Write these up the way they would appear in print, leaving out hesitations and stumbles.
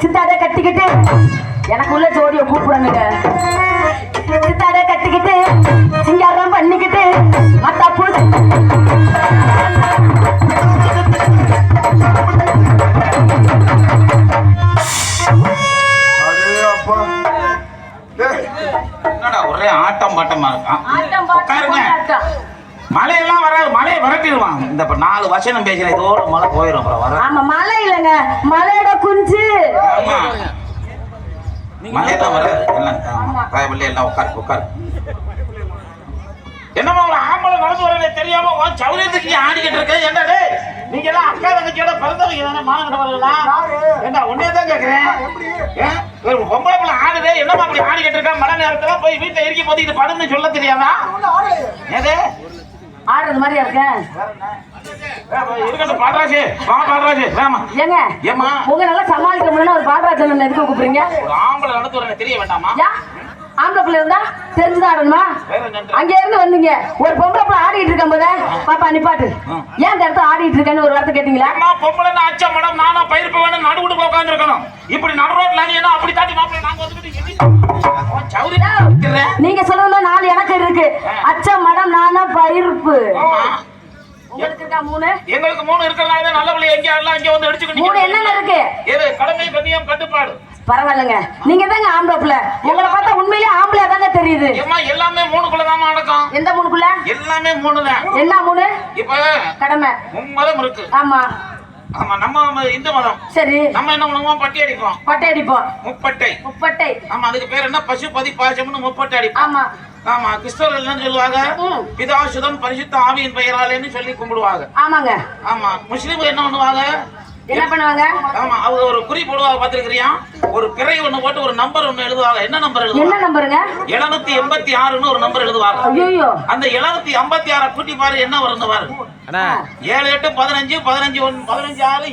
சித்தாடை கட்டிக்கிட்டு எனக்கு உள்ள ஜோடிய கூப்பிடணுங்க. சித்தாடை கட்டிக்கிட்டு சிங்காரம் பண்ணிக்கிட்டு மத்தாப்பு ஒரே ஆட்டம் பாட்டமா இருக்கான். மழையெல்லாம் வராது, மழையை விரட்டிடுவான். இந்த 4 வசனம் பேசுற இதோட மழை போயிடும். ஆமா, மழை இல்லைங்க, மழையோட குஞ்சு. மழையெல்லாம் வராது. எல்லாம் எல்லாம் உட்காரு. என்னமா ஒரு ஆம்பளை நடந்து வரனே தெரியாம சௌரியத்துக்கு ஆடிக்கிட்டு இருக்க? என்னடே நீங்க எல்லாம் அக்கா தங்கச்சியோட பிறந்தவங்க தானே, மாநகரவர்களா? ஏண்டா உன்னே தான் கேட்கிறேன். ஒரு பொம்பளை பிள்ளை ஆடுதே, என்னமா அப்படி ஆடிக்கிட்டு இருக்கா? மழை நேரத்துல போய் வீட்டுல இறக்கி போது இது படுன்னு சொல்ல தெரியாதா? ஏதே ஆடுறது மாதிரியா இருக்கேன். இருக்கட்டும் பாட்ராஜ், பாட்ராஜ் வேமா. ஏங்க ஏமா உங்க நல்லா சமாளிக்க முடியல ஒரு பாட்ராஜ் எதுக்கு கூப்பிடுறீங்க? ஒரு ஆம்பளை நடந்து வரனே தெரிய வேண்டாமா? ஆம்பளை பிள்ளை இருந்தா தெரிஞ்சுதான் ஆடணுமா? அங்க இருந்து வந்தீங்க, ஒரு பொம்பளை பிள்ளை ஆடிட்டு இருக்கும் போது பாப்பா நிப்பாட்டு, ஏன் இந்த இடத்துல ஆடிட்டு இருக்கேன்னு ஒரு வார்த்தை கேட்டீங்களா? பொம்பளை அச்சா மேடம், நானா பயிர்ப்பு வேணும் நடுவுடுக்குள்ள உட்கார்ந்து இருக்கணும். இப்படி நடுரோட்ல நீ அப்படி தாட்டி மாப்பிள்ளை நாங்க வந்துட்டு நீங்க சொல்றதுல 4 எனக்கு இருக்கு. அச்சா மேடம், நானா பயிர்ப்பு. உங்களுக்கு இருக்கா 3? எங்களுக்கு 3 இருக்கறனால நல்ல பிள்ளை எங்க ஆடலாம் இங்க வந்து அடிச்சுக்கிட்டு. 3 என்னென்ன இருக்கு? இது கடமை கண்ணியம் கட்டுப்பாடு. பரவாயில்லைங்க, நீங்க தாங்க ஆம்பளை பிள்ளை. உங்களை பார்த்தா உண்மையிலேயே ஆம்பளையா தாங்க தெரியுது. ஏமா எல்லாமே 3 தான் நடக்கும். எந்த 3 எல்லாமே 3 தான். என்ன 3? இப்ப கடமை மதம் இருக்கு. ஆமா ஆமா, நம்ம இந்து மதம். சரி, நம்ம என்ன பண்ணுவோம்? பட்டி அடிப்போம். பட்டை அடிப்போம். முப்பட்டை. ஆமா, அதுக்கு பேர் என்ன? பசுபதி பாசம்னு முப்பட்டை அடிப்போம். ஆமா ஆமா, கிறிஸ்தவர்கள் என்ன சொல்லுவாங்க? பிதாசுதன் பரிசுத்த ஆவியின் பெயராலேன்னு சொல்லி கும்பிடுவாங்க. ஆமாங்க. ஆமா, முஸ்லீம் என்ன பண்ணுவாங்க? என்ன பண்ணுவாங்க? ஆமா, அவங்க ஒரு குறி போடுவாங்க. பாத்துக்கிறியா? ஒரு பிறை ஒண்ணு போட்டு ஒரு நம்பர் ஒண்ணு எழுதுவாங்க. என்ன நம்பர் எழுதுவாங்க? என்ன நம்பருங்க? 786ன்னு ஒரு நம்பர் எழுதுவாங்க. ஐயோ, அந்த 756 கூட்டி பாரு என்ன வருது பாரு. 7 8 15 15 15 6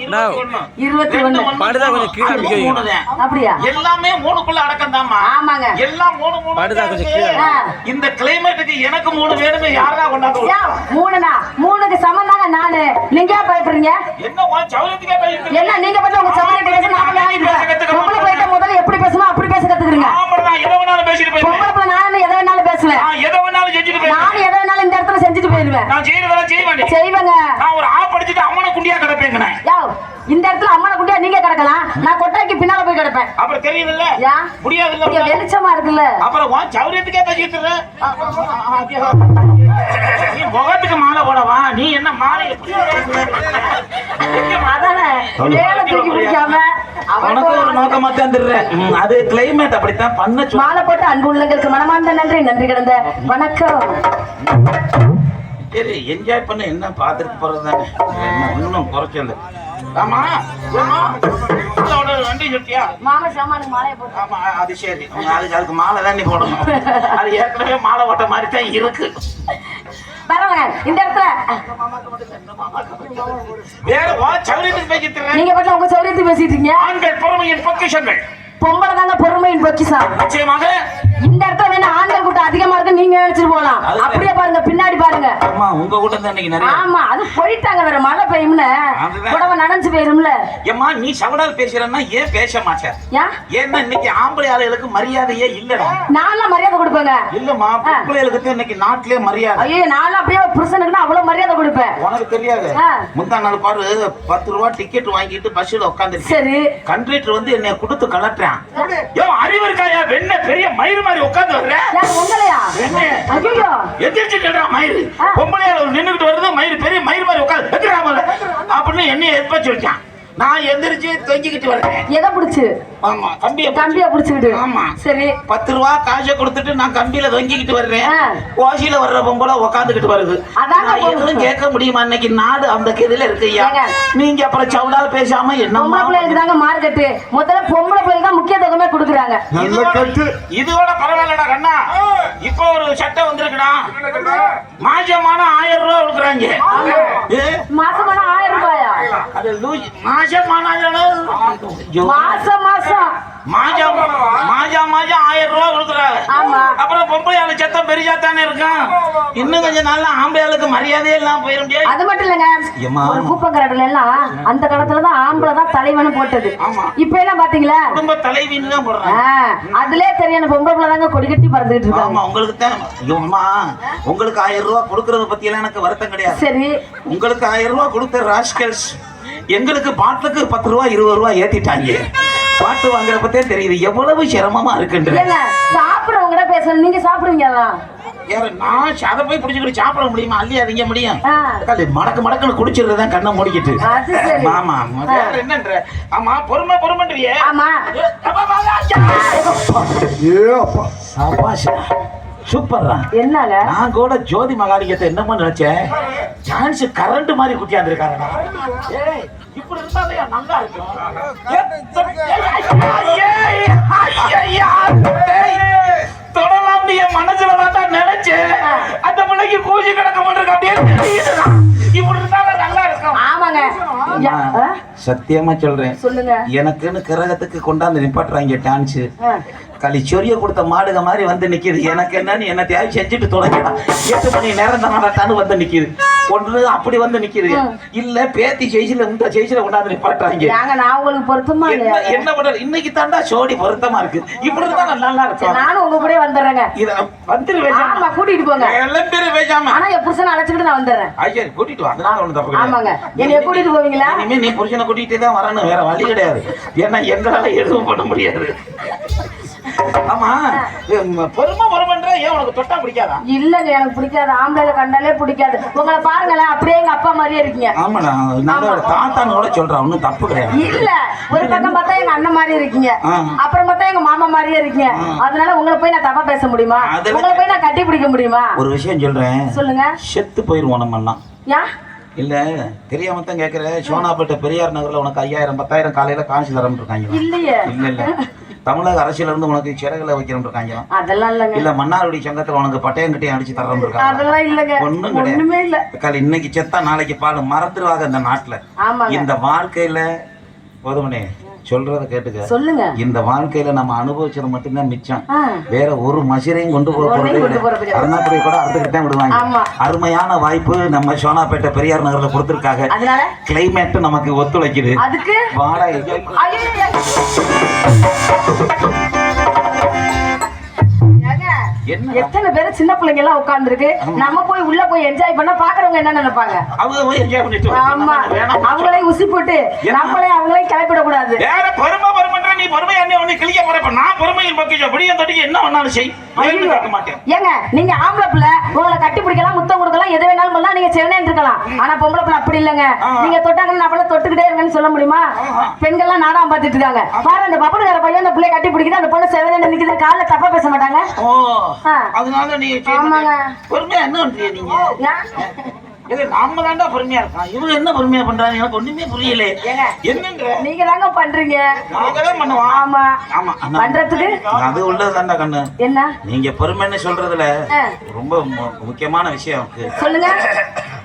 21 பாடுதா கொஞ்சம் கீழ அடிக்குங்க. அப்படியே எல்லாமே 3க்குள்ள அடக்கம் தான்மா. ஆமாங்க, எல்லாம் 3 பாடுதா கொஞ்சம் கீழ. இந்த கிளைமேட்டுக்கு எனக்கு 3 வேணுமே. யாரா கொண்டாந்து? 3னா 3க்கு சமம் தாங்க நானு. நீங்க ஏன் பயப்படுறீங்க? என்ன உன் சௌரியத்துக்கே பயப்படுறீங்க? என்ன நீங்க பத்தி உங்க சௌரியத்துக்கு பேச நான் ஆயிடுறேன். பொம்பளை போயிட்ட முதல்ல எப்படி பேசணும் அப்படி பேச கத்துக்கிறீங்க. ஆம்பளை எதை வேணாலும் பேசிட்டு போயிடுவேன். பொம்பளை பிள்ளை நான் எதை வேணாலும் பேசுவேன். எதை வேணாலும் செஞ்சுட்டு போயிடுவேன். நான் எதை வேணாலும் இந்த இடத்துல செஞ்சுட்டு போயிடுவேன். நான் செய்யறதெல்லாம் செய்வேன். செய்வேங்க. நான் ஒரு படிச்சுட்டு அம்மனை குண்டியா கிடப்பேங்க. இந்த இடத்துல அம்மனை குண்டியா நீங்க கிடக்கலாம், நான் கொட்டாய்க்கு பின்னால போய் கிடப்பேன். அப்புறம் தெரியுதுல்ல? முடியாது இல்ல, வெளிச்சமா இருக்குல்ல. அப்புறம் உன் சௌரியத்துக்கே பேசிட்டு இருக்க. நீ முகத்துக்கு மாலை போடவா? நீ என்ன மாலை அதானே வேலை தூக்கி பிடிக்காம அவனுக்கு ஒரு நோக்கமா தந்துடுறேன். அது கிளைமேட் அப்படித்தான் பண்ண. மாலை போட்டு அன்பு உள்ளங்களுக்கு மனமார்ந்த நன்றி கிடந்த வணக்கம். சரி, என்ஜாய் பண்ண என்ன பாத்துட்டு போறது தானே, இன்னும் குறைச்சல. ஆமா வண்டி சுட்டியா மாமா சாமானுக்கு மாலையை போட்டு. ஆமா, அது சரி. அதுக்கு மாலை தான் நீ போடணும். அது ஏற்கனவே மாலை ஓட்ட மாதிரி தான் இருக்கு. பரவாயில்ல, இந்த இடத்துல வேற சௌரியத்துக்கு பேசிட்டு நீங்க பத்தி உங்க சௌரியத்துக்கு பேசிட்டு இருக்கீங்க. ஆண்கள் பொறுமையின் பொக்கிஷங்கள். பொம்பளை தாங்க பொறுமையின் பொக்கிஷம். நிச்சயமாக இந்த இடத்துல வேணா ஆண்கள் கூட்ட அதிகமா இருக்கு நீங்க நினைச்சிட்டு போலாம். அப்படியே பாருங்க பின்னாடி பாருங்க. ஆமா உங்க கூட தான் இன்னைக்கு நிறைய. ஆமா அது போயிட்டாங்க வேற மழை பெய்யும்ல புடவை நனைஞ்சு போயிரும்ல. ஏம்மா நீ சவடால் பேசுறன்னா ஏன் பேச மாட்டேன்? ஏன்னா இன்னைக்கு ஆம்பளை ஆளுகளுக்கு மரியாதையே இல்லடா. நான்லாம் மரியாதை கொடுப்பேங்க. இல்லம்மா பொம்பளைகளுக்கு இன்னைக்கு நாட்டிலே மரியாதை. ஐயோ நான்லாம் அப்படியே புருஷனுக்கு அவ்வளவு மரியாதை கொடுப்பேன். உனக்கு தெரியாது. முந்தா நாள் பாரு 10 ரூபாய் டிக்கெட் வாங்கிட்டு பஸ்ல உட்கார்ந்து சரி கண்டக்டர் வந்து என்னை கொடுத்து கலட்டுறான். யோ அறிவு இருக்காயா வெண்ண பெரிய மயிறு மாதிரி உட்கார்ந்து வர்ற உங்களையா? ஐயோ எதிர்த்துடா மயிறு பொம்பளையால நின்னுக்கிட்டு வருது மயிறு பெரிய மயிறு மாதிரி உட்கார்ந்து எதிராமல அப்படின்னு என்னைய எதிர்ப்ப சொல்லிட்டான். நான் எந்திரிச்சு தொங்கிக்கிட்டு வரேன். எதை பிடிச்சு? ஆமா கம்பிய பிடிச்சுக்கிட்டு. ஆமா சரி 10 ரூபாய் காசை கொடுத்துட்டு நான் கம்பியில தொங்கிக்கிட்டு வர்றேன். ஓசியில வர்ற பொம்பளை உட்காந்துக்கிட்டு வருது. எதுவும் கேட்க முடியுமா? இன்னைக்கு நாடு அந்த கதையில இருக்கு. நீங்க அப்புறம் சவுடால் பேசாம என்ன பிள்ளைகளுக்கு தாங்க மார்க்கெட்டு முதல்ல பொம்பளை பிள்ளைங்க தான் முக்கியத்துவமே கொடுக்குறாங்க. இதோட பரவாயில்லடா கண்ணா. இப்போ ஒரு சட்டை வந்திருக்குடா. மாசமான 1000 ரூபாய் கொடுக்குறாங்க. மாசமான 1000 ரூபாயா? அது மாசம் 1000 ரூபாய் கொடுக்குறாங்க. அப்புறம் பொம்பளை ஆளு சத்தம் பெரியா தானே இருக்கும். இன்னும் கொஞ்ச நாள்ல ஆம்பளை ஆளுக்கு மரியாதையே எல்லாம் போயிட முடியாது. அது மட்டும் இல்லங்க ஒரு கூப்பங்கரடுல எல்லாம் அந்த காலத்துலதான் ஆம்பளை தான் தலைவனு போட்டது. இப்ப எல்லாம் பாத்தீங்களா குடும்ப தலைவின்னு தான் போடுறாங்க. அதுலயே தெரியும் பொம்பளை பிள்ளை தாங்க கொடி கட்டி பறந்துட்டு இருக்காங்க. உங்களுக்கு தான் உங்களுக்கு 1000 ரூபாய் கொடுக்கறத பத்தி எல்லாம் எனக்கு வருத்தம் கிடையாது. சரி உங்களுக்கு 1000 ரூபாய் கொடுத்த ராஸ்கல்ஸ் எங்களுக்கு பாட்டுக்கு 10 ரூபாய் 20 ரூபாய் ஏத்திட்டாங்க. பாட்டு வாங்குறப்பத்தே தெரியுது எவ்வளவு சிரமமா இருக்குன்ற. சாப்பிடுறவங்க பேசணும். நீங்க சாப்பிடுவீங்களா? நான் அதை போய் பிடிச்சிக்கிட்டு சாப்பிட முடியுமா? அல்லையா அதிக முடியும். மடக்குன்னு குடிச்சிருந்ததான் கண்ணை மூடிக்கிட்டு. ஆமா என்னன்ற ஆமா பொறுமை பொறுமைன்றியே. ஆமா சூப்பர்ரா. என்னங்க நான் கூட ஜோதி மகாலிங்கத்தை என்னமோ நினைச்சேன். சான்ஸ் கரண்ட் மாதிரி குட்டியாந்துருக்காரடா. ஏய் இப்படி இருந்தாலே நல்லா இருக்கும். தொடலாம் நீ மனசுல தான் நினைச்சேன். அந்த பிள்ளைக்கு கூசி கிடக்க மாட்டிருக்க அப்படியே இப்படி இருந்தாலே நல்லா இருக்கும். ஆமாங்க சத்தியமா சொல்றேன். சொல்லுங்க. எனக்குன்னு கிரகத்துக்கு கொண்டாந்து நிப்பாட்டுறாங்க டான்ஸ். களி சொரிய கொடுத்த மாடுக மாதிரி வந்து நிக்குது. எனக்கு என்னன்னு என்ன தேவை செஞ்சுட்டு தொடங்கிட்டான். 8 மணி நேரம் தானே வந்து நிக்குது. ஒன்று அப்படி வந்து நிக்குது. இல்ல பேத்தி செய்தியில இந்த செய்தியில கொண்டாந்து நிப்பாட்டுறாங்க. நான் உங்களுக்கு பொருத்தமா என்ன பண்றது? இன்னைக்கு தாண்டா சோடி பொருத்தமா இருக்கு. இப்படி இருந்தா நல்லா இருக்கும். நானும் உங்க கூட வந்துடுறேங்க. வந்துருவேன் கூட்டிட்டு போங்க. எல்லாம் பேரு பேசாம. ஆனா என் புருஷனை அழைச்சிட்டு நான் வந்துடுறேன். ஐயா கூட்டிட்டு வா. அதனால ஒண்ணு தப்பு. ஆமாங்க என்னைய கூட்டிட்டு போவீங்களா? இனிமே நீ புருஷனை கூட்டிகிட்டே தான் வரணும். வேற வழி கிடையாது. ஏன்னா எங்களால எதுவும் பண்ண முடியாது. ஆமா பொறுமை பொறுமைன்ற ஏன் உனக்கு தொட்டா பிடிக்காதா? இல்லங்க எனக்கு பிடிக்காது. ஆம்பளை கண்டாலே பிடிக்காது. உங்களை பாருங்களேன் அப்படியே எங்க அப்பா மாதிரியே இருக்கீங்க. ஆமாடா நம்மளோட தாத்தானோட சொல்றேன். ஒன்னும் தப்பு கிடையாது. இல்ல ஒரு பக்கம் பார்த்தா எங்க அண்ணன் மாதிரி இருக்கீங்க. அப்புறம் பார்த்தா எங்க மாமா மாதிரியே இருக்கீங்க. அதனால உங்களை போய் நான் தப்பா பேச முடியுமா? உங்களை போய் நான் கட்டி பிடிக்க முடியுமா? ஒரு விஷயம் சொல்றேன். சொல்லுங்க. செத்து போயிருவோம் நம்ம எல்லாம். யா இல்ல தெரியாம தான் கேக்குறேன். சோனாப்பேட்டை பெரியார் நகர்ல உனக்கு 5000 10,000 காலையில காசு தரம் இருக்காங்க. இல்லையே. இல்ல தமிழக அரசியல இருந்து உனக்கு சிறகுல வைக்கிறோம் இருக்காங்க. அதெல்லாம் இல்லங்க. இல்ல மன்னார்குடி சங்கத்துல உனக்கு பட்டயம் கட்டி அடிச்சு தரம் இருக்காங்க. அதெல்லாம் இல்லங்க. ஒண்ணுமே இல்ல. இன்னைக்கு செத்தா நாளைக்கு பால் மறந்துடுவாங்க இந்த நாட்டுல. இந்த வாழ்க்கையில போதுமனே சொல்றத கேட்டுக்க. சொல்லுங்க. இந்த வாழ்க்கையில நம்ம அனுபவிச்சது மட்டும்தான் மிச்சம். வேற ஒரு மசிரையும் கொண்டு போறது அருணாபுரி கூட அறுத்துக்கிட்டே விடுவாங்க. அருமையான வாய்ப்பு நம்ம சோனாப்பேட்டை பெரியார் நகர்ல கொடுத்திருக்காங்க. கிளைமேட் நமக்கு ஒத்துழைக்குது. வாடகை எத்தனை பேரு சின்ன பிள்ளைங்க எல்லாம் உட்கார்ந்துருக்கு. நம்ம போய் உள்ள போய் என்ஜாய் பண்ண பாக்குறவங்க என்ன நினைப்பாங்க? அவங்க போய் என்ஜாய் பண்ணிட்டு ஆமா அவங்களே உசி போட்டு நம்மளே அவங்களே கிளப்பிட கூடாது. வேற பொறுமை பொறுமைன்றா நீ பொறுமை என்ன ஒண்ணு கிளிக்க போற. இப்ப நான் பொறுமையின் பக்கம் அப்படியே தொட்டிக்கு என்ன வேணாலும் செய். கேட்க மாட்டேன். ஏங்க நீங்க ஆம்பளை பிள்ளை உங்களை கட்டி பிடிக்கலாம் முத்தம் கொடுக்கலாம் எது வேணாலும் பண்ணலாம். நீங்க செவனேன்னு இருக்கலாம். ஆனா பொம்பளை பிள்ளை அப்படி இல்லங்க. நீங்க தொட்டாங்கன்னு நம்மள தொட்டுக்கிட்டே இருங்கன்னு சொல்ல முடியுமா? பெண்கள்லாம் நாடகம் பார்த்துட்டு இருக்காங்க. பாரு அந்த பப்பனுக்கார பையன் அந்த பிள்ளை கட்டி பிடிக்குது. அந்த பொண்ணு செவனேன்னு நிக்குது. காலைல தப்பா பேச மாட்டாங்க. அதனால நீ பொறுமையா என்ன பண்றீங்க நீங்க? நாம தாண்டா பொறுமையா இருக்கான். இவங்க என்ன பொறுமையா பண்றாங்க எனக்கு ஒண்ணுமே புரியல. என்னங்க நீங்க தாங்க பண்றீங்க. நாங்கதான் பண்ணுவோம். ஆமா ஆமா பண்றதுக்கு அது உள்ளதுதான்டா கண்ணு. என்ன நீங்க பொறுமைன்னு சொல்றதுல ரொம்ப முக்கியமான விஷயம் சொல்லுங்க.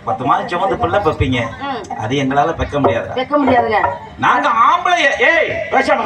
10 மாதம் சுமந்து பிள்ளை பெப்பீங்க. அது எங்களால பெக்க முடியாது. பெக்க முடியாதுங்க. நாங்க ஆம்பளை ஏய் பேசாம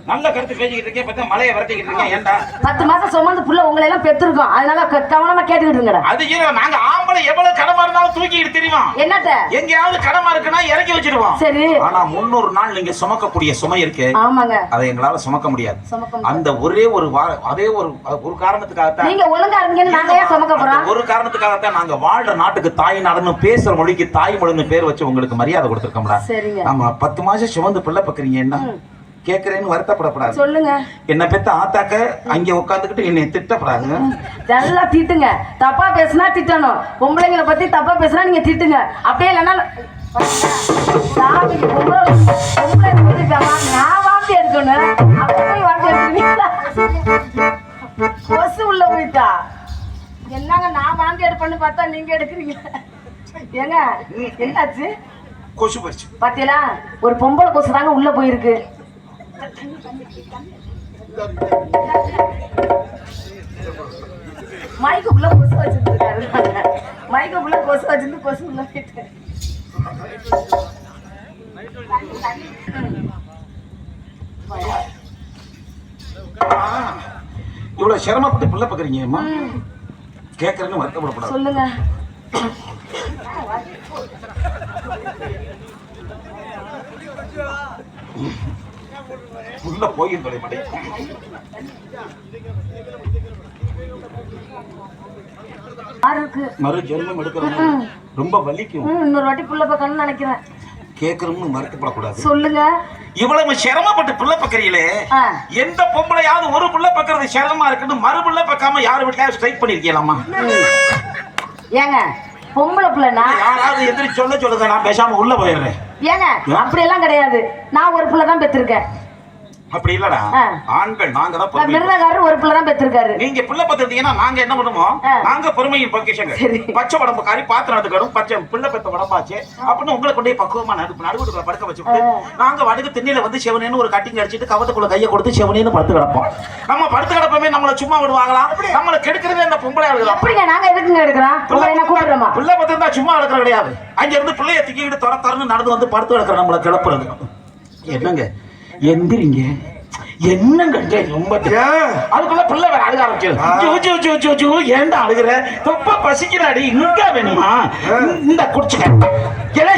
நல்ல கருத்து பேசிக்கிட்டு இருக்கேன், பார்த்தா மலையை விரட்டிக்கிட்டு இருக்கேன். ஏன்டா 10 மாசம் சுமந்து புள்ள உங்களை எல்லாம் பெற்றிருக்கோம், அதனால கவனமா கேட்டுக்கிட்டு இருங்கடா. அது நாங்க ஆம்பளை எவ்வளவு கடமா இருந்தாலும் தூக்கிட்டு தெரியுமா? என்னத்த எங்கேயாவது கடமா இருக்குன்னா இறக்கி வச்சிருவோம். சரி, ஆனா 300 நாள் நீங்க சுமக்கக்கூடிய சுமை இருக்கு, ஆமாங்க, அதை எங்களால சுமக்க முடியாது. சுமக்க அந்த ஒரே ஒரு அதே ஒரு காரணத்துக்காகத்தான் நீங்க ஒழுங்கா இருங்கன்னு நாங்க ஏன் சுமக்க போறோம்? ஒரு காரணத்துக்காகத்தான் நாங்க வாழ்ற நாட்டுக்கு தாய் நாடுன்னு பேசுற மொழிக்கு தாய் மொழின்னு பேர் வச்சு உங்களுக்கு மரியாதை கொடுத்துருக்கோம்டா. சரிங்க. ஆமா, 10 மாசம் சுமந்து பிள்ளை பக்குறீங்க, என்ன கேக்குறேன்னு வருத்தப்படப்படாது. சொல்லுங்க. என்ன பெத்த ஆத்தாக்க அங்க உட்காந்துக்கிட்டு என்னை திட்டப்படாதுங்க. நல்லா திட்டுங்க, தப்பா பேசினா திட்டணும். பொம்பளைங்களை பத்தி தப்பா பேசினா நீங்க திட்டுங்க, அப்படியே இல்லைன்னா நான் வாந்தி எடுக்கணும், அப்ப போய் வாந்தி எடுத்துருவீங்களா? கொசு உள்ள போயிட்டா என்னங்க, நான் வாந்தி எடுப்பேன்னு பார்த்தா நீங்க எடுக்கிறீங்க. ஏங்க என்னாச்சு? கொசு போச்சு பாத்தீங்களா? ஒரு பொம்பளை கொசு தாங்க உள்ள போயிருக்கு. மைக்குள்ள கொசு வச்சிருக்காரு, மைக்குள்ள கொசு வச்சிருந்து கொசு உள்ள போயிட்டு. இவ்வளவு சிரமப்பட்டு பிள்ளை பக்குறீங்கம்மா, கேக்குறேன்னு வருத்தப்படப்படாது. சொல்லுங்க. உள்ள போயிருந்தோட மடை மறு ஜென்மம் எடுக்கிறது ரொம்ப வலிக்கும். இன்னொரு வாட்டி புள்ள பக்கம்னு நினைக்கிறேன். கேக்குறோம்னு வருத்தப்படக்கூடாது. சொல்லுங்க. இவ்வளவு சிரமப்பட்டு புள்ள பக்கறியிலே எந்த பொம்பளையாவது ஒரு புள்ள பக்கறது சிரமமா இருக்குன்னு மறு புள்ள பக்காம யாரு வீட்டுல ஸ்ட்ரைக் பண்ணிருக்கலாமா? ஏங்க பொம்பளை பிள்ளைனா யாராவது எதிரி சொல்லுங்க, நான் பேசாம உள்ள போயிடுறேன். ஏங்க அப்படி எல்லாம் கிடையாது, நான் ஒரு பிள்ளை தான் பெற்றிருக்கேன். அப்படி இல்லடா, ஆண்கள் நாங்க தான் மிருதகாரர் ஒரு பிள்ளை தான் பெற்றிருக்காரு. நீங்க பிள்ளை பத்திருந்தீங்கன்னா நாங்க என்ன பண்ணுவோம், நாங்க பொறுமையின் பொக்கிஷங்க. பச்சை உடம்பு காரி பாத்திரம் பச்சை பிள்ளை பெத்த உடம்பாச்சு அப்படின்னு உங்களை கொண்டே பக்குவமா நடுவுல படுக்க வச்சுட்டு நாங்க வடுக்கு திண்ணில வந்து செவனேன்னு ஒரு கட்டிங் அடிச்சுட்டு கவத்துக்குள்ள கையை கொடுத்து செவனேன்னு படுத்து கிடப்போம். நம்ம படுத்து கிடப்பமே நம்மள சும்மா விடுவாங்களா? நம்மள கெடுக்கிறதே இந்த பொம்பளை ஆளுங்க. அப்படிங்க நாங்க எதுக்குங்க எடுக்கிறோம்? பிள்ளை பத்திருந்தா சும்மா எடுக்கிற கிடையாது. அங்க இருந்து பிள்ளைய திக்கிட்டு தரன்னு நடந்து வந்து படுத்து கிடக்கிற நம்மள கிளப்புறது. என்னங்க எந்திரிங்க, என்னங்க ரொம்ப அதுக்குள்ள பிள்ளை வேற அழுக ஆரம்பிச்சு. ஏன்டா அழுகுற? தொப்ப பசிக்கிறாடி, இங்க வேணுமா? இந்த குடிச்சுக்க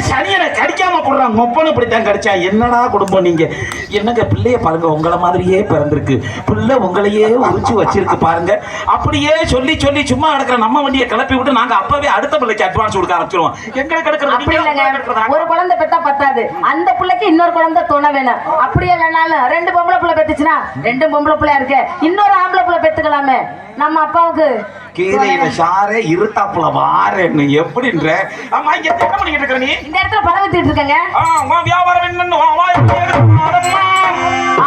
சனியனை கடிக்காம போடுறான். மொப்பனை இப்படித்தான் கடிச்சா. என்னடா குடும்பம் நீங்க? என்னங்க பிள்ளைய பாருங்க, உங்களை மாதிரியே பிறந்திருக்கு, பிள்ளை உங்களையே உரிச்சு வச்சிருக்கு பாருங்க. அப்படியே சொல்லி சொல்லி சும்மா நடக்கிற நம்ம வண்டியை கிளப்பி விட்டு நாங்க அப்பவே அடுத்த பிள்ளைக்கு அட்வான்ஸ் கொடுக்க ஆரம்பிச்சிருவோம். எங்களுக்கு எடுக்கிறது ஒரு குழந்தை பெத்தா பத்தாது, அந்த பிள்ளைக்கு இன்னொரு குழந்தை துணை வேணும். அப்படியே இல்லைனாலும் 2 பொம்பளை பிள்ளை பெத்துச்சுன்னா 2 பொம்பளை பிள்ளையா இருக்கு, இன்னொரு ஆம்பளை பிள்ளை பெத்துக்கலாமே. நம்ம அப்பாவுக்கு கீரையில சாரே இருத்தாப்புல வாரேன்னு எப்படின்ற? ஆமா, இங்க என்ன பண்ணிட்டு இருக்க நீ? இந்த இடத்துல பழம் வித்துட்டு இருக்கங்க. வியாபாரம் என்னன்னு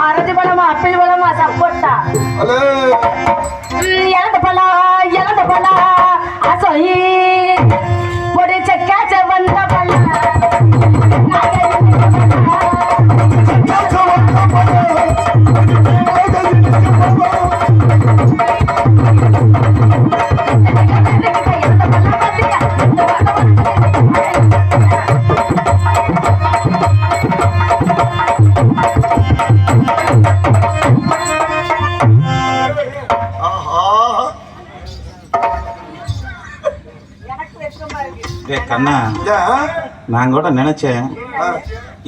ஆரஞ்சு பழமா, ஆப்பிள் பழமா, சப்போட்டா, இழந்த பழம் அசோயி பொடிச்ச கேச்ச வந்த பழம். கண்ணா, நான் கூட நினைச்சேன்,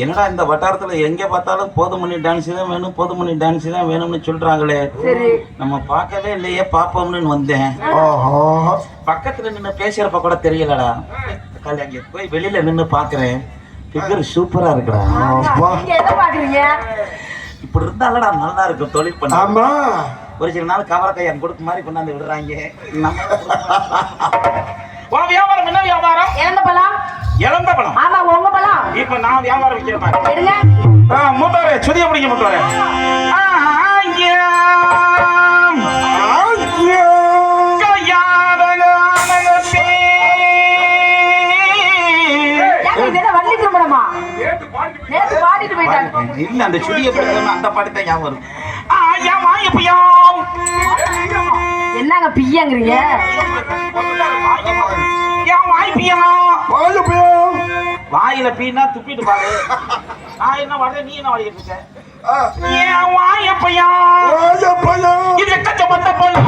என்னடா இந்த வட்டாரத்துல எங்க பார்த்தாலும் போதுமணி டான்ஸ் தான் வேணும், போதுமணி டான்ஸ் தான் வேணும்னு சொல்றாங்களே, நம்ம பார்க்கவே இல்லையே, பாப்போம்னு வந்தேன். பக்கத்துல நின்று பேசுறப்ப கூட தெரியலடா, அங்க போய் வெளியில நின்று பாக்குறேன், பிகர் சூப்பரா இருக்குடா. இப்படி இருந்தாலடா நல்லா இருக்கும் தொழில் பண்ண. ஒரு சில நாள் கவர கையான் கொடுக்க மாதிரி கொண்டாந்து விடுறாங்க. வியாபாரம் என்ன வியாபாரம்? இழந்த பழம். இழந்த பழம்? ஆமா, உங்க பழம். இப்ப நான் வியாபாரம் விக்கிறேன். எடுங்க. மூத்தாரே, சுதிய பிடிங்க மூத்தாரே. இல்ல, அந்த சுதிய பிடிக்க அந்த பாட்டு தான் ஞாபகம் வரும். என்னங்க பிய்யங்கிறீங்க? வாயில பீனா துப்பிட்டு பாரு. நான் என்ன வாடுறேன், நீ என்ன வாடிக்கிட்டு இருக்க? ஏன் வாயப்பையா இது கச்சமத்த பழம்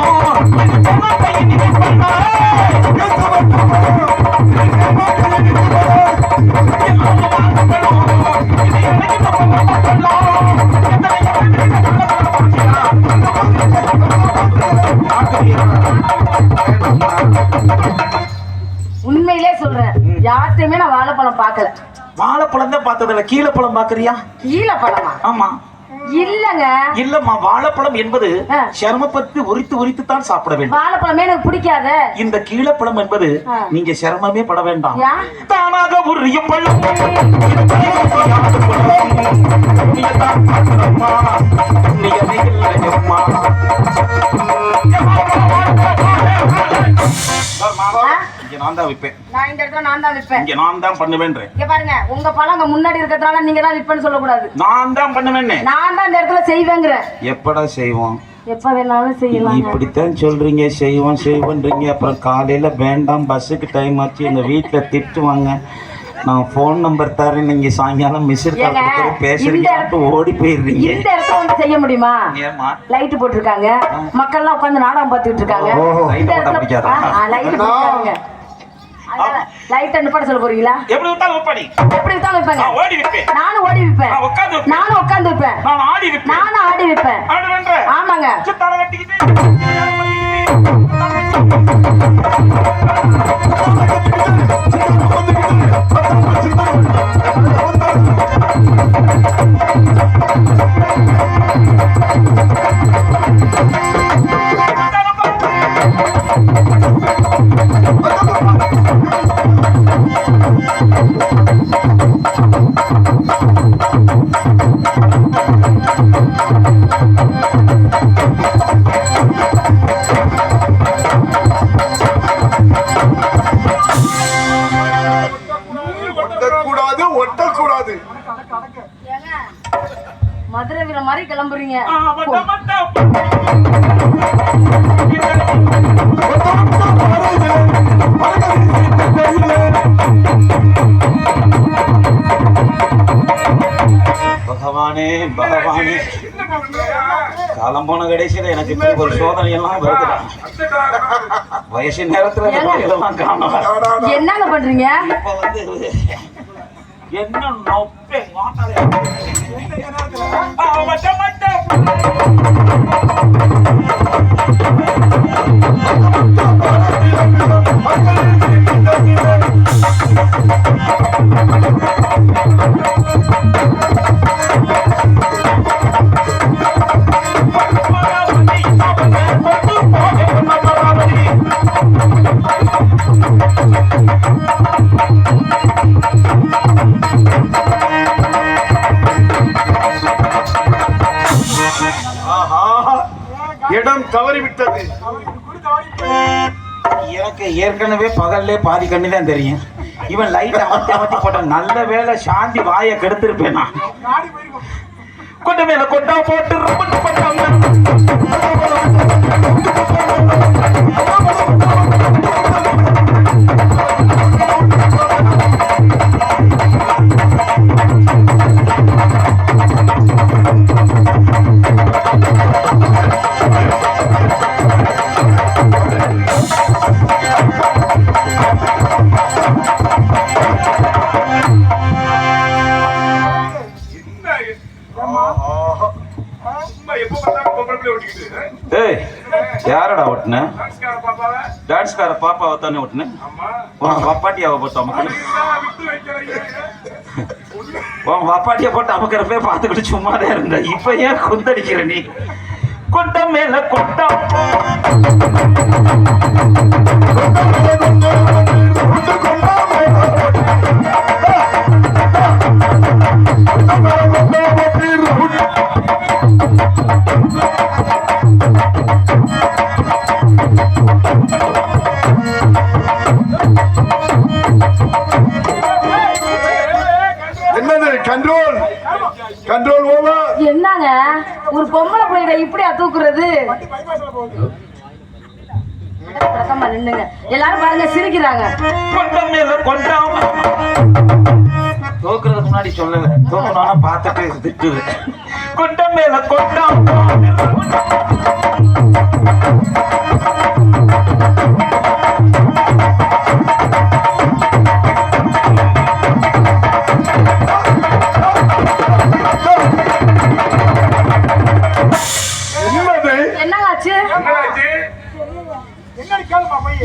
உண்மையிலே சொல்றேன், யார்கிட்டயுமே நான் வாழைப்பழம் பார்க்கல. வாழைப்பழம் தான் பார்த்ததில்ல, கீழே பழம் பாக்குறியா? கீழே பழமா? ஆமா. இல்லங்க. இல்லம்மா, வாழைப்பழம் என்பது சிரமப்பட்டு உரித்து தான் சாப்பிட வேண்டும். வாழைப்பழமே எனக்கு பிடிக்காத. இந்த கீழப்பழம் என்பது நீங்க சிரமமே பட வேண்டாம், தானாக உரிய பழம். நான் தான் விப்பேன். நான் இந்த இடத்துல நான் தான் விப்பேன். இங்க நான் தான் பண்ணுவேன். இங்க பாருங்க, உங்க பழங்க முன்னாடி இருக்கறதால நீங்க தான் விப்பேன்னு சொல்ல கூடாது. நான் தான் பண்ணுவேன். நான் தான் இந்த இடத்துல செய்வேங்கற. எப்படா செய்வோம்? எப்ப வேணாலும் செய்யலாம். இப்படித்தான் சொல்றீங்க, செய்வோன்றீங்க. அப்புறம் காலையில வேண்டாம், பஸ்ஸுக்கு டைம் ஆச்சு, எங்க வீட்டுல திட்டுவாங்க. நான் போன் நம்பர் தரேன், நீங்க சாயங்காலம் மிஸ்டர் கால் பேசுறீங்க, ஓடி போயிடுறீங்க. இந்த இடத்துல வந்து செய்ய முடியுமா? லைட் போட்டுருக்காங்க, மக்கள் எல்லாம் உட்கார்ந்து நாடகம் பார்த்துட்டு இருக்காங்க. இந்த இடத்துல லைட் போட்டுருக்காங்க. லைட் அனுப்பட சொல்ல போறீங்களா? எப்படி விட்டாலும் விப்பாடி, எப்படி விட்டாலும் விப்பாங்க. ஓடி விப்பேன், நானும் ஓடி விப்பேன், நானும் உட்கார்ந்து விப்பேன், நான் ஆடி விப்பேன், நானும் ஆடி விப்பேன். ஆமாங்க. சுத்தால கட்டிக்கிட்டு மதுரை வீர மாதிரி கிளம்புறீங்க. பகவானே பகவானே, காலம் போன கடைசியில எனக்கு இப்படி ஒரு சோதனை எல்லாம் வருது. வயசு நேரத்துல என்னங்க பண்றீங்க? இப்ப வந்து என்ன நொப்பே இடம் தவறிவிட்டது. எனக்கு ஏற்கனவே பகல்லே பாதி கண்ணு தான் தெரியும். இவன் லைட் அமர்த்தி போட்ட நல்ல வேலை, சாந்தி வாயை கெடுத்திருப்பேன். கொண்ட மேல கொண்டா போட்டு யாரடா ஓட்டுன? டான்ஸ்கார பாப்பாவை தானே ஓட்டுன? வப்பாட்டியாவை போட்டு அமுக்கணும். வப்பாட்டியை போட்டு அமுக்கிறப்ப பார்த்துக்கிட்டு சும்மாதான் இருந்த. இப்ப ஏன் குந்தடிக்கிற நீ? கொண்டம் மேல கொண்டம் கண்ட்ரோல் கண்ட்ரோல் ஓவர். என்னங்க ஒரு பொம்பளை பிள்ளைகளை இப்படியா தூக்குறது? பிரசமா நின்னுங்க. எல்லாரும் பாருங்க சிரிக்கிறாங்க. கொண்டம் மேல கொண்டம். தோக்குறதுக்கு முன்னாடி சொல்லல, தோக்கணும்னா பார்த்துட்டு திட்டுது. கொண்டம் மேல கொண்டம். என்னங்காச்சு?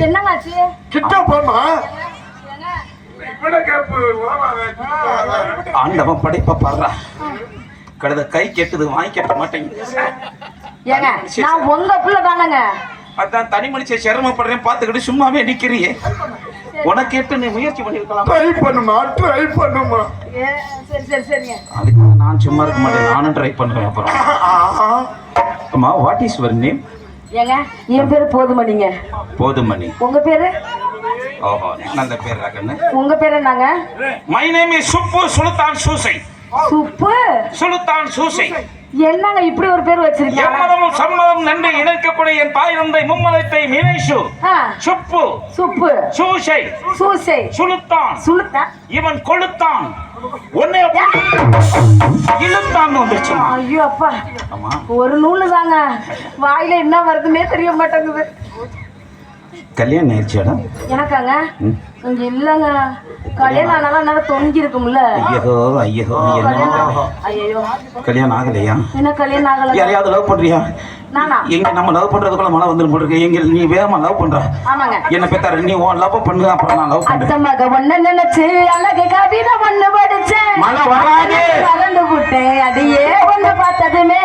என்னங்காச்சு? கிட்ட போமா ஆண்டவன் படைப்ப பாடுறா. கழுத கை கெட்டுது, வாங்கி கட்ட மாட்டேங்குது. ஏங்க நான் உங்க புள்ள தானங்க. அதான் தனி மனுஷன் சிரமப்படுறேன் பார்த்துக்கிட்டு சும்மாவே நிக்கிறியே. உனக்கு கேட்டு நீ முயற்சி பண்ணிருக்கலாம். ட்ரை பண்ணுமா, ட்ரை பண்ணுமா. சரி சரி சரிங்க. அதுக்காக நான் சும்மா இருக்க மாட்டேன், நானும் ட்ரை பண்றேன். அப்புறம் அம்மா, வாட் இஸ் யுவர் நேம்? ஏங்க என் பேரு போதுமணிங்க. போதுமணி. உங்க பேரு? ஓஹோ, நல்ல பேர் கண்ணு. உங்க பேரு என்னங்க? மை நேம் இஸ் சுப்பு சுல்தான் சூசை. சுப்பு சுல்தான் சூசை. என்னங்க இப்படி ஒரு பேர் வச்சிருக்கீங்க? எம்மதமும் சம்மதம் நன்றி இணைக்கக்கூடிய என் தாய் தந்தை மும்மதத்தை மீனேஷு. சுப்பு சுப்பு சூசை சூசை சுல்தான் சுல்தான். இவன் கொளுத்தான், உன்னை இழுத்தான் வந்துச்சுமா. ஐயோ அப்பா, ஆமா, ஒரு நூலு தாங்க, வாயில என்ன வருதுன்னே தெரிய மாட்டேங்குது. கல்யாணம் ஆயிடுச்சாடா? எனக்காங்க இங்க இல்லங்க. கல்யாணம் ஆனாலும் என்னால தொங்கி இருக்கும்ல. ஐயோ ஐயோ, ஐயோ கல்யாணம் ஆகலையா? என்ன கல்யாணம் ஆகல? யாரையாவது லவ் பண்றியா? நானா? எங்க நம்ம லவ் பண்றதுக்குள்ள மழை வந்துடும் போட்டுருக்கு. எங்க நீ வேகமா லவ் பண்ற? ஆமாங்க. என்ன பெத்தாரு, நீ உன் லவ் பண்ணு, அப்புறம் நான் லவ் பண்றேன். அத்தமாக ஒண்ணு நினைச்சு அழகு கவிதை ஒண்ணு படிச்சேன். மழை வராது. மறந்து விட்டேன் அடியே ஒண்ணு பார்த்ததுமே.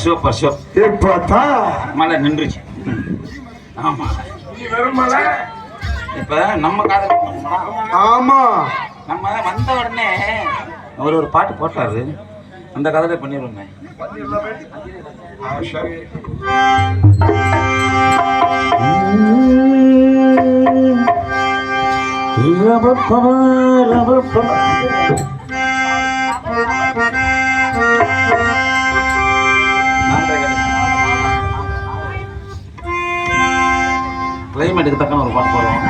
Super super. இப்பதான் மழை நின்றுச்சு. ஆமா, இப்ப நம்ம காதல் ஆமா நம்ம வந்த உடனே அவர் ஒரு பாட்டு போட்டாரு, அந்த கதையில பண்ணிடுவோமே. சரி. கிளைமேட்டுக்கு தக்கன ஒரு பாட்டு போடுறோம்.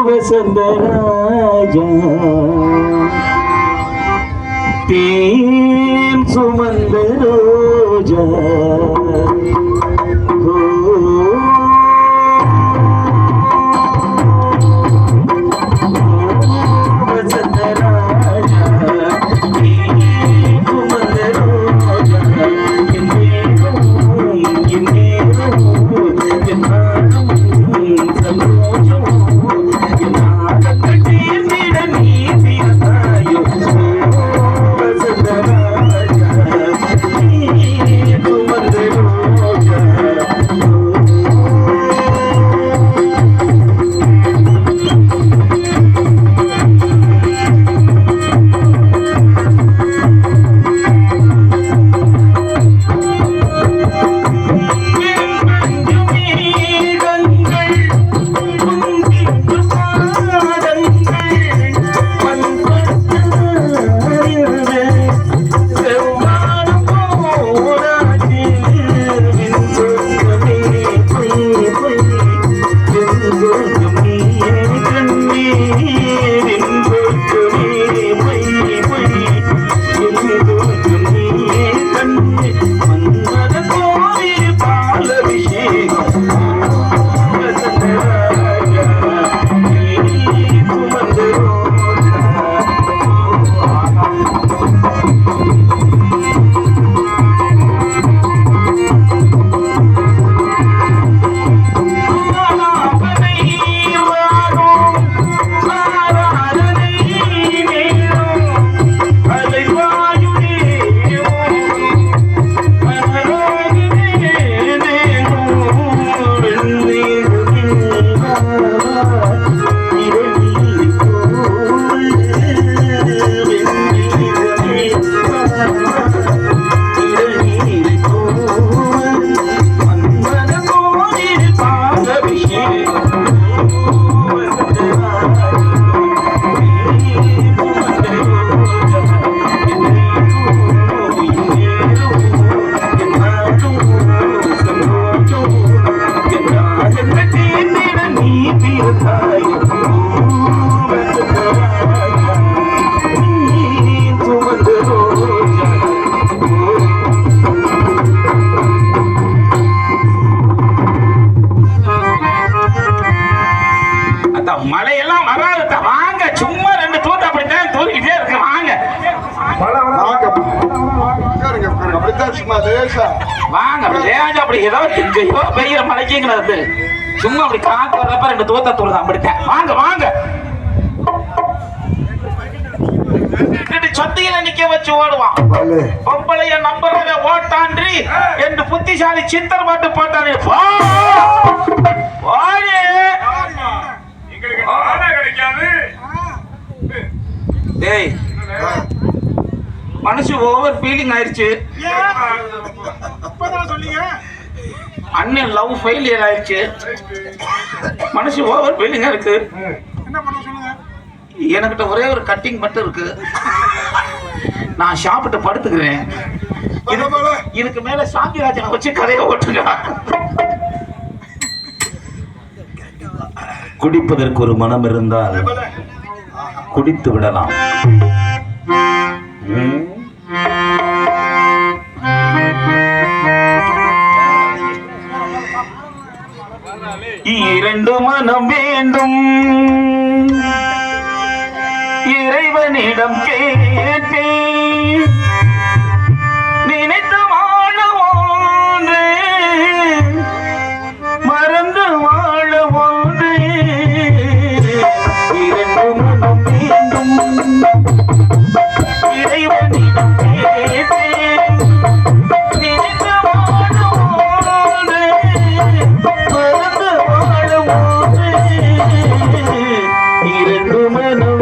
வசந்தராஜா தேன் சுமந்த ரோஜா மழையெல்லாம் வராது, வாங்க. சும்மா 2 தூத்து அப்படித்தான் தூக்கிட்டே இருக்கு, வாங்க அப்படித்தான் சும்மா லேசா வாங்க. லேசா அப்படி ஏதோ பெய்யற மழைக்குங்கிறது, சும்மா அப்படி காத்து வர்றப்ப 2 தூத்த தூடுதான் அப்படித்தான். வாங்க வாங்க. சத்தியில நிக்க வச்சு ஓடுவான். பொம்பளைய நம்புறத ஓட்டான்றி என்று புத்திசாலி சித்தர் பாட்டு போட்டானே. டேய், மனசு ஓவர் ஃபீலிங் ஆயிடுச்சு. அண்ணன் லவ் ஃபெயிலியர் ஆயிடுச்சு. மனசு ஓவர் ஃபீலிங்கா இருக்கு. எனக்கிட்ட ஒரே ஒரு கட்டிங் மட்டும் இருக்கு. நான் சாப்பிட்டு படுத்துக்கிறேன். இதுக்கு மேல சாந்திராஜனை வச்சு கதையை ஓட்டுங்க. குடிப்பதற்கு ஒரு மனம் இருந்தால் குடித்து விடலாம். இரண்டு மனம் வேண்டும் இறைவனிடம் கேட்டேன். நினைத்து வாழ ஒன்று மறந்து வாழ ஒன்று. இரண்டு மனம் வேண்டும் இறைவனிடம் கேட்டேன். நினைத்து வாழ ஒன்று மறந்து வாழ ஒன்று. இரண்டு மனம்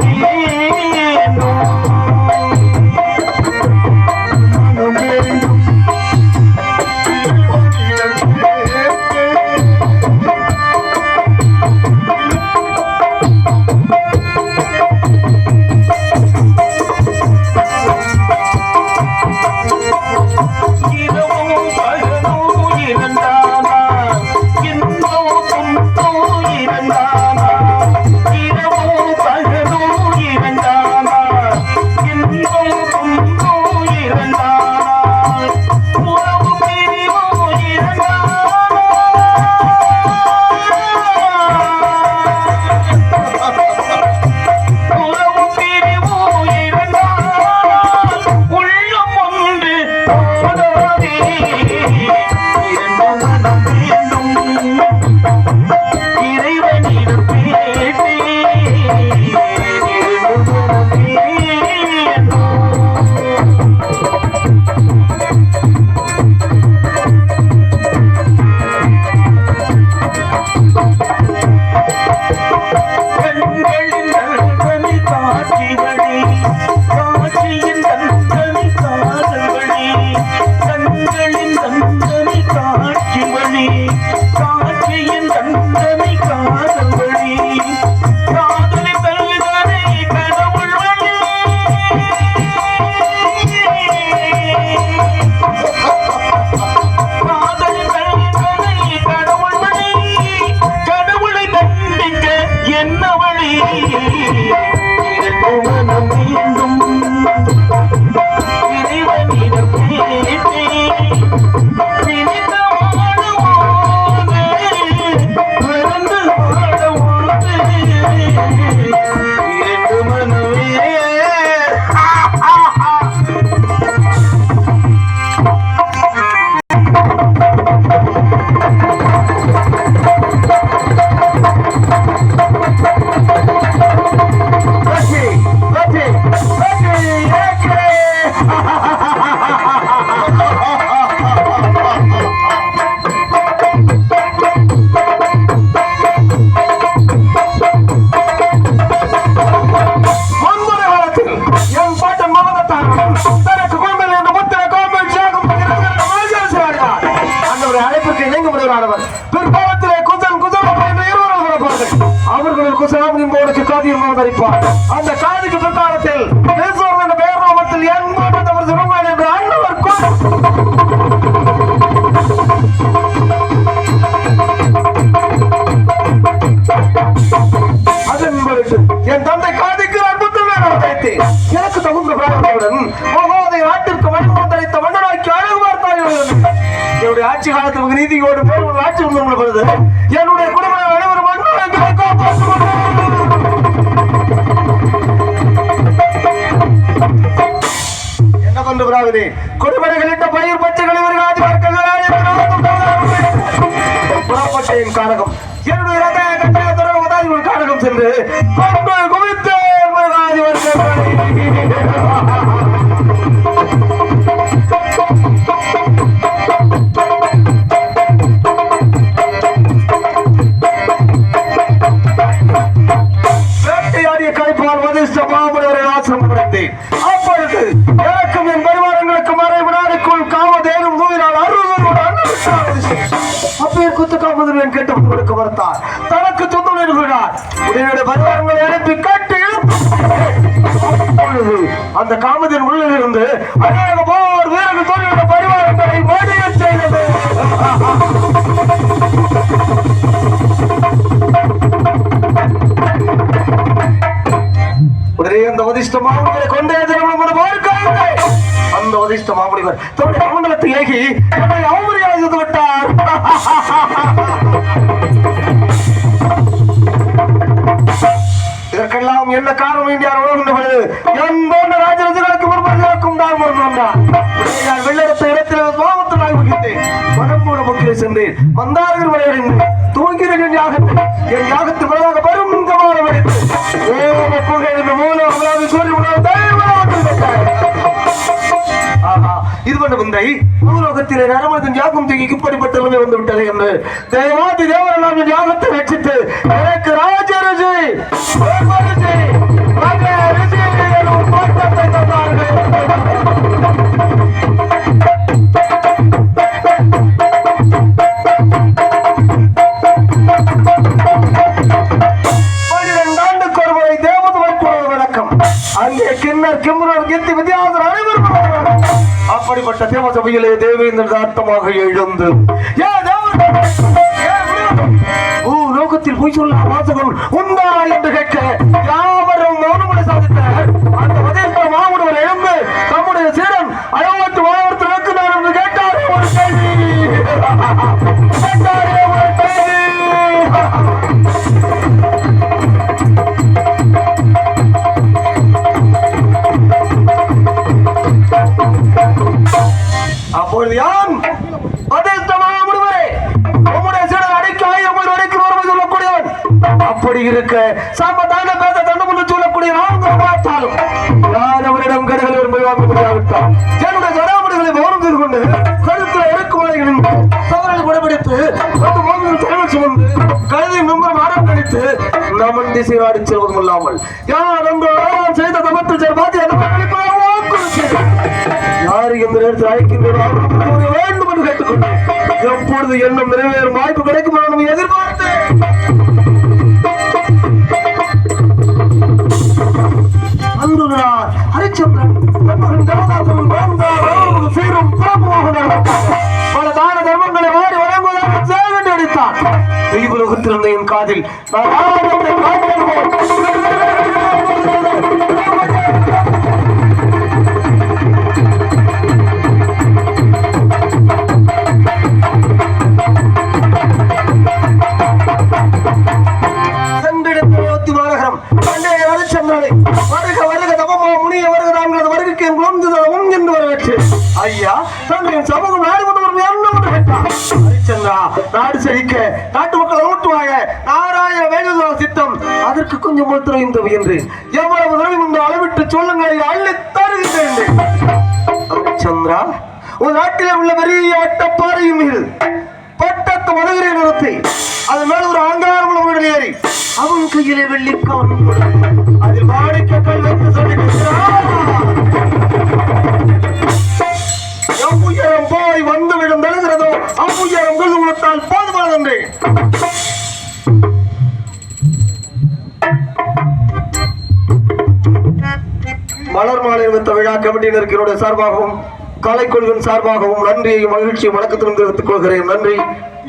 அந்த காதுக்கு பிற்காலத்தில் பேரோமத்தில் என்பவர் சிவமான் என்று அண்ணவர் என் தந்தை காதுக்கு அற்புதத்தை எனக்கு தகுந்த பிரார்த்தனையுடன் நாட்டிற்கு மண்புறம் தரித்த மன்னராக்கி அழகு பார்த்தார்கள். என்னுடைய ஆட்சி காலத்தில் நீதியோடு பேர் ஒரு ஆட்சி வருது. என்னுடைய குடும்ப அனைவரும் என்ன பண்ற பிராவதி கொடுமடைகளிட்ட பயிர் பச்சைகளை புறப்பட்டேன் காரகம் என்னுடைய காரகம் சென்று குவித்து வேட்டையாடிய கைப்பால் வதிஷ்ட மாமுனிவரை ஆசிரமம் அடைந்தேன். அப்பொழுது எனக்கும் என் பரிவாரங்களுக்கு மறை வினாடிக்குள் காமதேனும் மூவினால் அப்பேர் குத்து காமதேவன் கேட்டு கொடுக்க மறுத்தார். தனக்கு துன்பம் இருக்கிறார். உடனே பரிவாரங்களை அனுப்பி கட்டி அந்த காமதேவன் உள்ளில் இருந்து அநேக போர் வீரர்கள் தோல்வியுள்ள பரிவாரங்களை மடிய செய்தது. உடனே அந்த வதிஷ்ட மாமுனிவரை கொண்டே அந்த வதிஷ்ட மாமுனிவர் தன்னுடைய மண்டலத்தை ஏகி என்னை அவமரியாதை செய்து விட்டார். இதற்கெல்லாம் என்ன காரணம் இந்தியார் உணர்கின்றது என் போன்ற ராஜராஜர்களுக்கு முன்பதற்கும் தான் வந்தான். நான் வெள்ளத்தை இடத்தில் பாவத்தில் ஆய்வுகிட்டேன். மனம்பூட பக்கிலே சென்றேன். வந்தார்கள் விளையாடினேன். தூங்கினேன் என் யாகத்து பிறகாக பெரும் கமாலம் அடித்து இது பண்ண முந்தை பூலோகத்திலே நரமதன் யாகம் தூக்கி இப்படிப்பட்ட வந்து விட்டது என்று தேவாதி தேவரெல்லாம் என் யாகத்தை ரட்சித்து எனக்கு ராஜரிஷி பட்டத்தை தந்தார்கள். அப்படிப்பட்ட தேவசபையிலே தேவேந்திர அர்த்தமாக எழுந்து லோகத்தில் பொய் சொல்ல வாசகம் உண்டா என்று கேட்க யாவரும் மௌனமுறை சாதித்தனர். அந்த வதிஷ்ட மாமுனிவர் எழுந்து தம்முடைய சீடன் அயோத்தி மாவட்டத்திற்கு நான் என்று கேட்டாரே ஒரு கேள்வி. அப்பொழுது யான் அப்படி இருக்க சாம்பத்தான பேச தண்டு சொல்லக்கூடிய பார்த்தாலும் யார் அவரிடம் கடைகள் வாங்க முடியாவிட்டார். என்னுடைய சடாமணிகளை மௌனம் செய்து கொண்டு கருத்துல இறக்குமதிகளின் சவரனை குணப்படுத்து சுமந்து கழுதை மெம்பரம் ஆரம் கழித்து நமன் திசை ஆடி செல்வதும் இல்லாமல் யார் செய்த தமத்தில் பார்த்து யாரு எந்த நேரத்தில் அழைக்கின்றனர் வேண்டும் என்று கேட்டுக்கொண்டு எப்பொழுது எண்ணம் நிறைவேறும் வாய்ப்பு கிடைக்கும் நாம் எதிர்பார்த்து ஹரிச்சந்திரன் பல தான தர்மங்களை வாடி வழங்குவதாக அடித்தார். தெய்வலோகத்திலிருந்த என் காதில் ஐயா தங்களின் சமூகம் நாடு கொண்டு என்ன கேட்டார். ஹரிச்சந்திரா, நாடு செழிக்க நாட்டு மக்கள் ஊட்டுவாங்க நாராயண வேணுதா சித்தம் அதற்கு கொஞ்சம் ஒத்துழையும் என்று எவ்வளவு உதவி உண்டு அளவிட்டு சொல்லுங்களை அள்ளி தருகின்றேன். ஹரிச்சந்திரா, ஒரு நாட்டிலே உள்ள பெரிய வட்டப்பாறையும் மீது பட்டத்து மதுரை நிறுத்தி அது மேல ஒரு அங்காரம் உள்ள ஏறி அவன் கையிலே வெள்ளிக்கான் அதில் வாடிக்கைகள் வைத்து எவ்வுயரம் போய் வந்து விடும் தழுகிறதோ அவ்வுயரம் உள்ளத்தால் போதுமானதன்றே. மலர் மாலை நிமித்த விழா கமிட்டியினருக்கு சார்பாகவும் கலைக்கொள்வின் சார்பாகவும் நன்றியையும் மகிழ்ச்சியும் வணக்கத்திலும் தெரிவித்துக் கொள்கிறேன். நன்றி,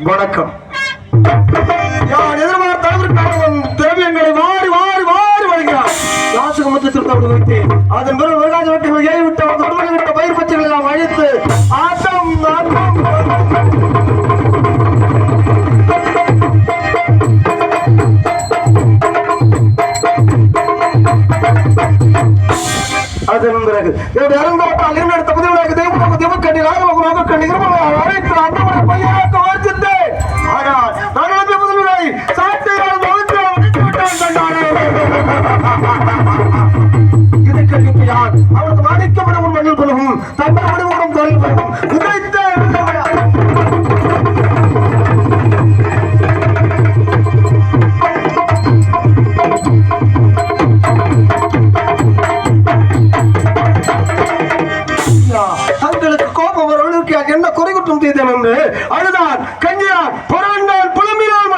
வணக்கம். யார் எதிர்பார்த்த அளவிற்கான திரவியங்களை வாரி வாரி வாரி வழங்கினார். ராசகமத்தில் தமிழ் வைத்து அதன் பிறகு விருகாஜ வெட்டிகள் ஏறிவிட்டு அவர்கள் விட்ட பயிர் பச்சைகளை எல்லாம் அழைத்து ஆட்டம் அதன் பிறகு என்னுடைய அருங்காட்டால் என்னெடுத்த புதியவனாக தெய்வக்கண்ணி ராகவகுராகக்கண்ணி அழைத்து அந்த பையனாக்க வார்த்தேன். ஆனால் நான் எழுதிய முதல்வரை சாட்டையால் இதை கேள்வி யார் அவரது மாணிக்கப்படும் மண்ணில் கொள்ளவும் தமிழ் மனிதனும் தொழில் பெறவும் உதைத்த தங்களுக்கு கோபம் வரவர்களுக்கு என்ன குறை குற்றம் செய்தேன் என்று அழுதான் கஞ்சியான் புறவண்டான் புலம்பினால்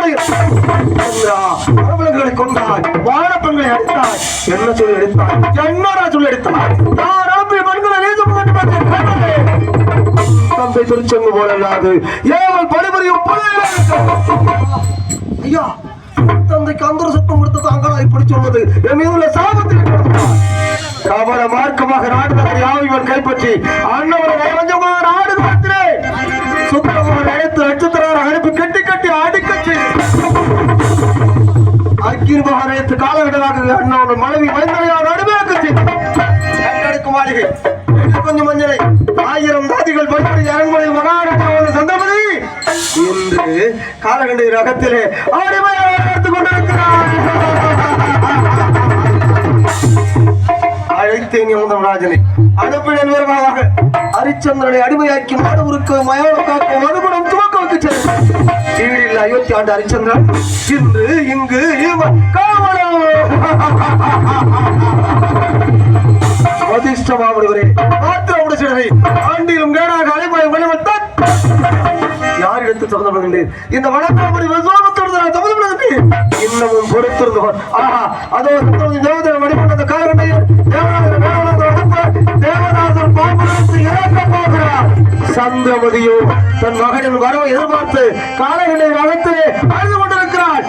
மலைகளை கொண்டாய் வாழப்பெண்களை அடித்தாய் என்ன சொல்லி அடித்தாய் என்னடா சொல்லி அடித்தாய் நான் அனுப்பிய பெண்களை தந்தை திருச்செங்கு போலல்லாது ஏவல் பணிபுரியும் ஐயா தந்தைக்கு அந்த சத்தம் கொடுத்து தாங்களா இப்படி சொல்வது என் மீது உள்ள சாபத்தில் கபட மார்க்கமாக நாடு நகரை ஆவிவன் கைப்பற்றி அண்ணவரை கொஞ்சமாக நாடு பார்க்கிறேன் சுத்தமாக அழைத்து நட்சத்திர அனுப்பி கட்டி கட்டி அடிக்கச்சு அக்கிரமாக அழைத்து காலகட்டமாக அண்ணவன் மனைவி மைந்தனையார் நடுமையாக்கச்சு கண்டெடுக்கும் மாளிகை கொஞ்சம் மஞ்சளை 1000 தாதிகள் பயிர் அரண்மனை மகாராஜா சந்தபதி என்று காலகண்ட ரகத்திலே அடிமையாக எடுத்துக் கொண்டிருக்கிறார். அழைத்தேன் ராஜனை அனுப்பின் விவரமாக ஹரிச்சந்திரனை அடிமையாக்கி நாடு உருக்கு மயான காக்க மறுபுறம் துவக்க வைக்க செல்லும் அயோத்தி ஆண்டு ஹரிச்சந்திரன் இன்று இங்கு அதிர்ஷ்டமாவடுவரே ஆத்திரமுடைய சிடரை ஆண்டிலும் கேடாக அலைமாய் வழிவத்தான் யார் எடுத்து தொடர்ந்து இந்த வழக்காமடி இன்னமும் பொறுத்திருந்தவர் ஆஹா அதோ தேவதேவ வழிபட்ட காலகட்டையில் தேவதாசன் பாம்பு இறக்க போகிறார். சந்திரமதியோ தன் மகனின் வரவை எதிர்பார்த்து காலகட்டை வளர்த்து அழுது கொண்டிருக்கிறார்.